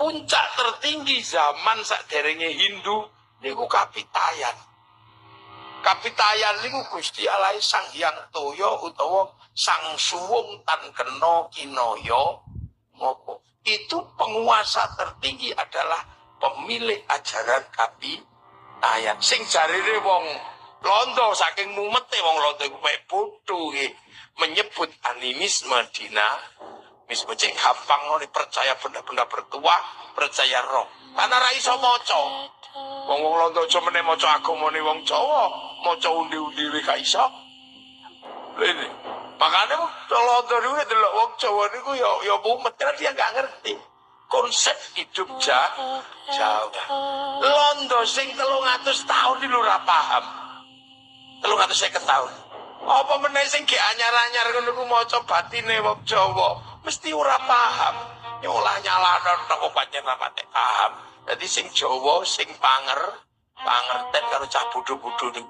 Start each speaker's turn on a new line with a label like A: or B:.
A: puncak tertinggi zaman saderenge Hindu niku Kapitayan. Kapitayan niku Gusti Allah Sang Hyang Toya utawa Sang Suwung Tan Kena Kinaya ngopo. Itu penguasa tertinggi adalah pemilik ajaran Kapitayan. Sing jarine wong Londo saking mumete wong Londo iku mek bodho menyebut animisme dinamisme cek gampang ngene percaya benda-benda bertuah, percaya roh. Karena ra iso maca. Wong Londo aja meneh maca agamane wong Jawa, maca undi-undi wae gak iso. Lene. Makane wong Londo niku delok wong Jawa niku ya mumet karena dia gak ngerti konsep hidup Jawa. Londo sing 300 tahun iki lho ora paham. 350 tahun. Apa meneh sing ge anyar-anyar ngono ku maca batine wong Jawa, mesti ora paham. Ya olah nyalano tok pancen ra patek paham. Dadi sing Jawa sing pangerten karo cah bodho-bodho ning